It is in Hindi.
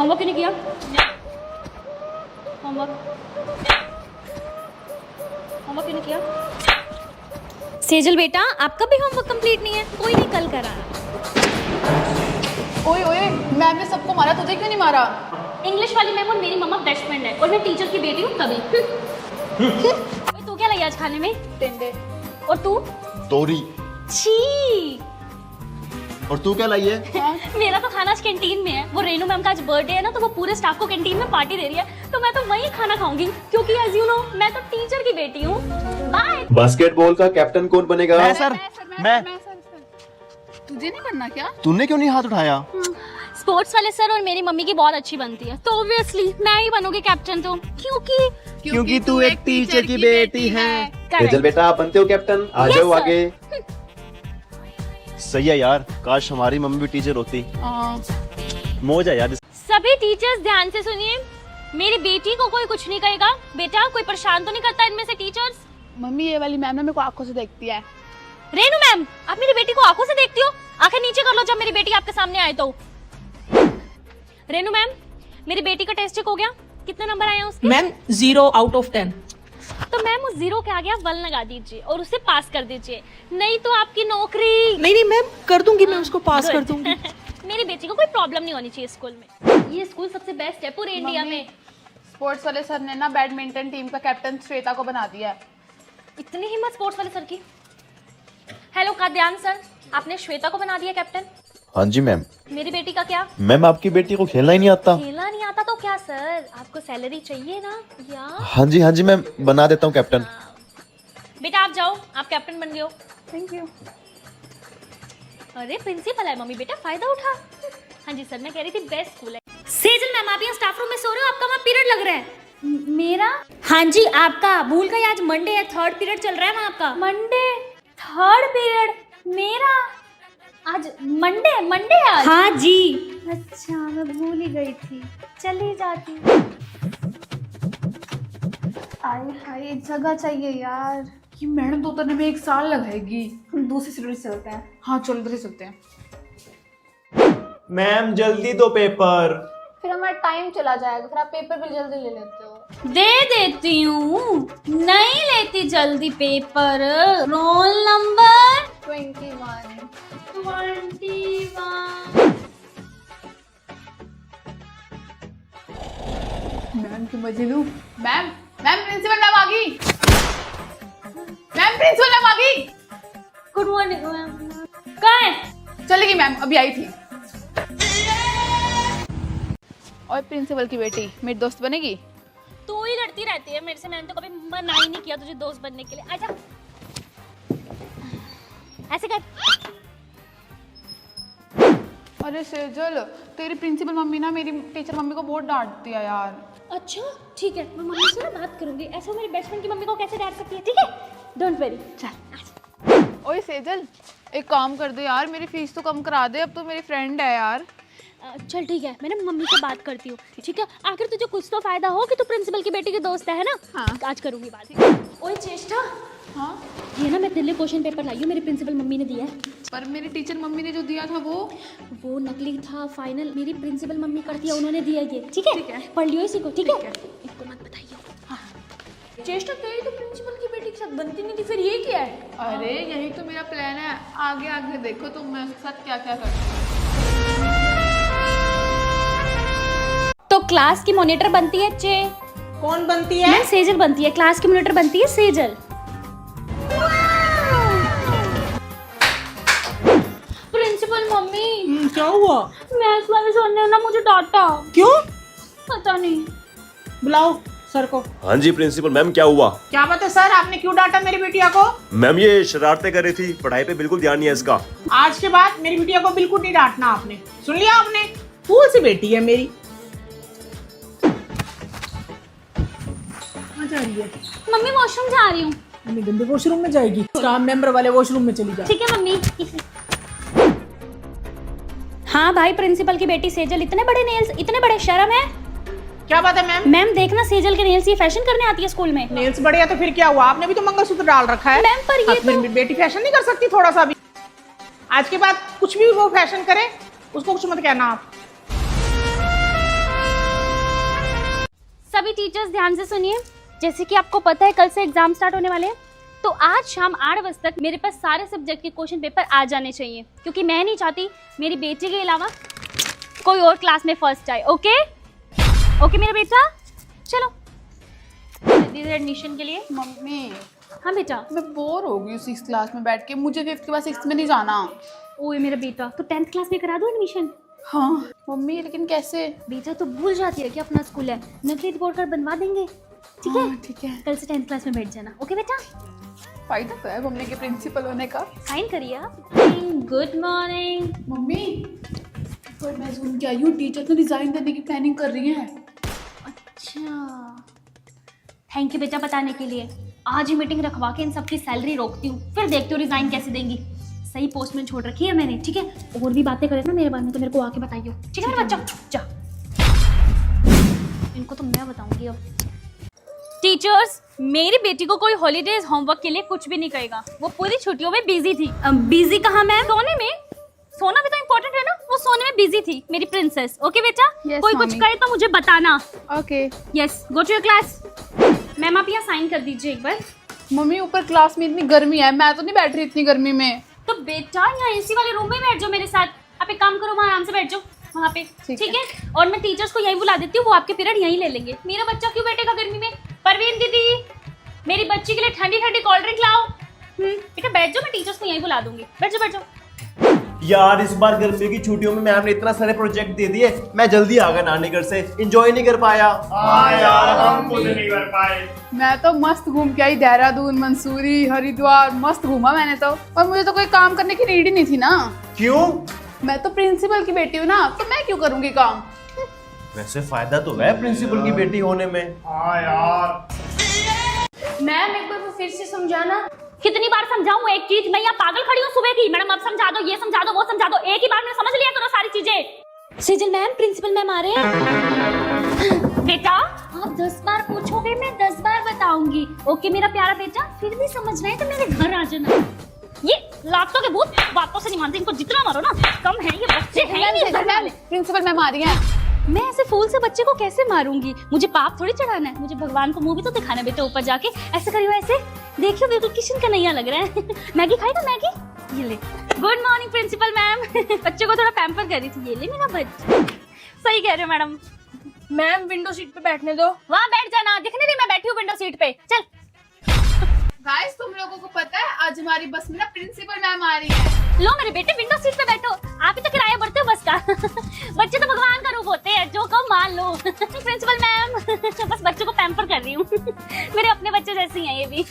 होमवर्क क्यों नहीं किया? होमवर्क होमवर्क क्यों नहीं किया? सेजल बेटा, आपका भी होमवर्क कंप्लीट नहीं है? कोई नहीं, कल कराना। ओए ओए, मैम ने सबको मारा, तुझे क्यों नहीं मारा? इंग्लिश वाली मैम और मेरी मम्मा बेस्ट फ्रेंड है, और मैं टीचर की बेटी हूँ तभी। ओए, तू क्या लाई आज खाने में? टिंडे। और तू? तोरी। छी। और तू क्या लाई है? मेरा तो खाना आज कैंटीन में है। वो रेनू मैम का आज बर्थडे है ना, तो वो पूरे स्टाफ को कैंटीन में पार्टी दे रही है, तो मैं तो वहीं खाना खाऊंगी, क्योंकि एज यू नो मैं तो टीचर की बेटी हूँ। बाय। बास्केटबॉल का कैप्टन कौन बनेगा? मैं सर। मैं तुझे नहीं बनना क्या? तूने क्यों नहीं हाथ उठाया? स्पोर्ट्स वाले सर और मेरी मम्मी की बहुत अच्छी बनती है, तो ऑब्वियसली मैं ही बनूंगी कैप्टन, तो क्योंकि तू एक टीचर की बेटी है। Correct. सेजल बेटा, आप बनते हो कैप्टन? आ Yes, जाओ sir. आगे। सही है यार, काश हमारी मम्मी भी टीचर होती। मौज है यार। सभी टीचर्स ध्यान से सुनिए, मेरी बेटी को कोई कुछ नहीं कहेगा। बेटा, कोई परेशान तो नहीं करता इनमें से टीचर्स? मम्मी, ये वाली मैम ना मेरे को आंखों से देखती है। रेनू मैम, आप मेरी बेटी को आंखों से देखती हो? आंखें नीचे कर लो जब मेरी बेटी आपके सामने आए तो। रेनू मैम, मेरी बेटी का टेस्ट चेक हो गया? कितने नंबर आए हैं उसके? Ma'am 0 out of 10। तो मैम उस 0 के आगे आप 1 लगा दीजिए और उसे पास कर दीजिए, नहीं तो आपकी नौकरी। नहीं मैम, कर दूंगी, मैं उसको पास कर दूंगी। मेरी बेटी को कोई प्रॉब्लम नहीं होनी चाहिए स्कूल में। ये स्कूल सबसे बेस्ट है पूरे इंडिया में। स्पोर्ट्स वाले सर ने ना बैडमिंटन टीम का कैप्टन श्वेता को बना दिया है। इतनी हिम्मत स्पोर्ट्स वाले सर की। हेलो काद्यान सर, आपने श्वेता को बना दिया कैप्टन। हाँ जी मैम। मेरी बेटी का क्या? मैम, आपकी बेटी को खेलना ही नहीं आता। खेलना नहीं आता तो क्या सर, आपको सैलरी चाहिए ना या? हाँ जी मैम, बना देता हूँ कैप्टन। बेटा आप जाओ, आप कैप्टन बन गए हो। Thank you. अरे प्रिंसिपल है मम्मी, बेटा फायदा उठा। हाँ जी सर, मैं कह रही थी बेस्ट स्कूल है। सेजल मैम, आप यहाँ स्टाफ रूम में सो रहे हो? आपका वहाँ पीरियड लग रहा है। मेरा? हाँ जी आपका। भूल गई, आज मंडे है, 3rd पीरियड चल रहा है वहाँ आपका। Monday 3rd period? मेरा आज मंडे है आज? हाँ जी। अच्छा, मैं भूल ही गई थी, चली जाती। आए हाय, एक जगह चाहिए यार। ये मैडम तो उतरने में 1 साल लगाएगी। हम दूसरी सीढ़ी से चलते हैं। हाँ चलो, इधर से चलते हैं। मैम जल्दी दो पेपर। फिर हमारा टाइम चला जाएगा, फिर आप पेपर भी जल्दी ले लेते हो। दे देती हूँ, नहीं लेती जल्दी पेपर। Roll number 21। मैम की मजे लूं। मैम प्रिंसिपल मैम आ गई। मैम प्रिंसिपल मैम आ गई। Good morning ma'am. कहाँ है? चलेगी मैम, अभी आई थी। और प्रिंसिपल की बेटी मेरी दोस्त बनेगी? तू ही लड़ती रहती है मेरे से, मैंने तो कभी मना ही नहीं किया तुझे दोस्त बनने के लिए। आजा, ऐसे कर। अरे सेजल, तेरी प्रिंसिपल मम्मी ना मेरी टीचर मम्मी को बहुत डांटती है यार। अच्छा ठीक है, मैं मम्मी से ना बात करूंगी। ऐसा मेरी बेस्ट फ्रेंड की मम्मी को कैसे डांट सकती है? ठीक है, डोंट वरी। चल। ओए सेजल, एक काम कर दे यार, मेरी फीस तो कम करा दे, अब तो मेरी फ्रेंड है यार। चल ठीक है, मैं ना मम्मी से बात करती हूँ। ठीक है, आखिर तुझे कुछ तो फायदा हो कि तू प्रिंसिपल की बेटी की दोस्त है ना? हाँ। आज करूंगी बात। ओए चेष्टा, हाँ, ये ना मैं तेरे लिए क्वेश्चन पेपर लाई हूँ, मेरी प्रिंसिपल मम्मी ने दिया है। पर मेरी टीचर मम्मी ने जो दिया था वो नकली था। फाइनल मेरी प्रिंसिपल मम्मी करती है, उन्होंने दिया ये। ठीक है, पढ़ लियो इसी को। ठीक है, इसको मत बताइए। हाँ। चेष्टा, तेरी तो प्रिंसिपल की बेटी के साथ बनती नहीं थी, फिर ये क्या है? अरे यही तो मेरा प्लान है, आगे आगे देखो तुम मैं उसके साथ क्या क्या करती हूँ। तो क्लास की मॉनिटर बनती है चे। कौन बनती है? मैम सेजल बनती है, क्लास की मॉनिटर बनती है सेजल। प्रिंसिपल मम्मी, क्या हुआ? मैथ्स वाले सर ने ना मुझे डांटा। क्यों? पता नहीं। बुलाओ सर को। हाँ जी प्रिंसिपल मैम, क्या हुआ? क्या बात है सर, आपने क्यों डांटा मेरी बिटिया को? मैम ये शरारतें कर रही थी, पढ़ाई पे बिल्कुल ध्यान नहीं है इसका। आज के बाद मेरी बिटिया को बिल्कुल नहीं डांटना आपने, सुन लिया आपने? फूल सी बेटी है मेरी। कहाँ जा रही है? मम्मी वॉशरूम जा रही हूँ। मम्मी गंदे वॉशरूम में जाएगी, स्टाफ मेंबर वाले वॉशरूम में चली जाए। ठीक है मम्मी। हाँ भाई, प्रिंसिपल की बेटी सेजल, इतने बड़े नेल्स, इतने बड़े, शर्म है? क्या बात है मैम? मैम देखना, सेजल के नेल्स ये फैशन करने आती है स्कूल में। नेल्स बढ़िया तो फिर क्या हुआ, आपने भी तो मंगलसूत्र डाल रखा है। मैम पर ये अब मेरी बेटी फैशन नहीं कर सकती थोड़ा सा भी? आज के बाद कुछ भी वो फैशन करे उसको कुछ मत कहना आप। सभी टीचर्स ध्यान से सुनिए। जैसे कि आपको पता है कल से एग्जाम स्टार्ट होने वाले हैं, तो आज शाम 8 बजे तक मेरे पास सारे सब्जेक्ट के क्वेश्चन पेपर आ जाने चाहिए, क्योंकि मैं नहीं चाहती मेरी बेटी के अलावा कोई और क्लास में फर्स्ट आए। ओके ओके मेरा बेटा, चलो दीदी एडमिशन के लिए। मम्मी हाँ बेटा। मैं बोर हो गई 6th क्लास में बैठ के, मुझे 5th के बाद 6th में नहीं जाना। ओए मेरा बेटा, तो 10th क्लास में करा दो एडमिशन। हाँ मम्मी, लेकिन कैसे? बेटा तो भूल जाती है कि अपना स्कूल है, नकली रिपोर्ट कार्ड बनवा देंगे। ठीक है ठीक है। कल से 10th क्लास में बैठ जाना। ओके बेटा। फायदा तो है मम्मी के प्रिंसिपल होने का। साइन करिए आप। Good morning. मम्मी पर मैं सुन के आई हूँ टीचर तो रिजाइन देने की प्लानिंग कर रही है। अच्छा, थैंक यू बेटा बताने के लिए। आज ही मीटिंग रखवा के इन सबकी सैलरी रोकती हूँ, फिर देखती हूँ रिजाइन कैसे देंगी। सही पोस्ट में छोड़ रखी है मैंने। ठीक है, और भी बातें करे ना मेरे बारे में तो मेरे को आके बताइए। ठीक है मेरा बच्चा, जा। इनको तो मैं बताऊंगी अब। टीचर्स, मेरी बेटी को कोई हॉलीडेज होमवर्क के लिए कुछ भी नहीं कहेगा। वो पूरी छुट्टियों में बिजी थी। बिजी कहाँ मैम? सोने में। सोना भी तो इम्पोर्टेंट है ना, वो सोने में बिजी थी मेरी प्रिंसेस। ओके बेटा, कोई कुछ कहे तो मुझे बताना। Okay. Yes, go to your class. Ma'am आप यहाँ साइन कर दीजिए एक बार। मम्मी ऊपर क्लास में इतनी गर्मी है, मैं तो नहीं बैठ रही इतनी गर्मी में। तो बेटा यहाँ एसी वाले रूम में बैठ जाओ मेरे साथ। आप एक काम करो, वहाँ आराम से बैठ जाओ वहाँ पे। ठीक है, और मैं टीचर्स को यहीं बुला देती हूँ, वो आपके पीरियड यहीं ले लेंगे। मेरा बच्चा क्यों बैठेगा गर्मी में? परवीन दीदी, मेरी बच्ची के लिए ठंडी ठंडी कोल्ड ड्रिंक लाओ। बेटा बैठ जाओ, मैं टीचर्स को यहीं बुला दूंगी। बैठ जाओ बैठ जाओ। यार इस बार गर्मियों की छुट्टियों में मैम ने इतना सारे प्रोजेक्ट दे दिए, मैं जल्दी आ गया नानी घर से, एंजॉय नहीं कर पाया। हाँ यार, हम खुद नहीं कर पाए। मैं तो मस्त घूम के आई, देहरादून, मंसूरी, हरिद्वार, मस्त घूमा मैंने तो। और मुझे तो कोई काम करने की नीड ही नहीं थी ना। क्यों? मैं तो प्रिंसिपल की बेटी हूँ ना, तो मैं क्यों करूँगी काम? वैसे फायदा तो है प्रिंसिपल की बेटी होने में। हाँ यार। मैम एक बार फिर से समझाना। कितनी बार समझाऊं एक चीज? मैं यहाँ पागल खड़ी हूँ सुबह की। मैडम अब समझा दो, ये समझा दो, वो समझा दो। एक ही बार में समझ लिया करो सारी चीजें। सेजल मैम, प्रिंसिपल मैम आ रहे हैं। बेटा आप 10 बार पूछोगे, मैं 10 बार बताऊंगी। ओके मेरा प्यारा बेटा, फिर भी समझ रहे हैं तो मेरे घर आ जाना। ये लातों के भूत बातों से नहीं मानते, इनको जितना मारो ना कम है। ये बच्चे हैं नहीं घर वाले। प्रिंसिपल मैम आ रही है। मैं ऐसे फूल से बच्चे को कैसे मारूंगी? मुझे पाप थोड़ी चढ़ाना है, मुझे भगवान को मुंह भी तो दिखाना है। बेटा ऊपर जाके ऐसे करियो, ऐसे देखियो, बिल्कुल किशन का नैया लग रहा है। मैगी खाएगा? मैगी ये ले। Good morning principal ma'am. बच्चे को थोड़ा पैम्पर कर रही थी। ये ले मेरा बच्चा। सही कह रहे हो मैडम। मैम विंडो सीट पे बैठने दो। वहाँ बैठ जाना, दिखने नहीं मैं बैठी हूँ विंडो सीट पे। चल। गाइस तुम लोगों को पता है आज हमारी बस में ना प्रिंसिपल मैम आ रही है। लो मेरे बेटे विंडो सीट पे बैठो। आप ही तो किराया भरते हो बस का। बच्चे तो भगवान का रूप होते हैं, जो कहो मान लो। प्रिंसिपल मैम बस बच्चों को पैम्पर कर रही हूँ। मेरे अपने बच्चे जैसे ही हैं ये भी।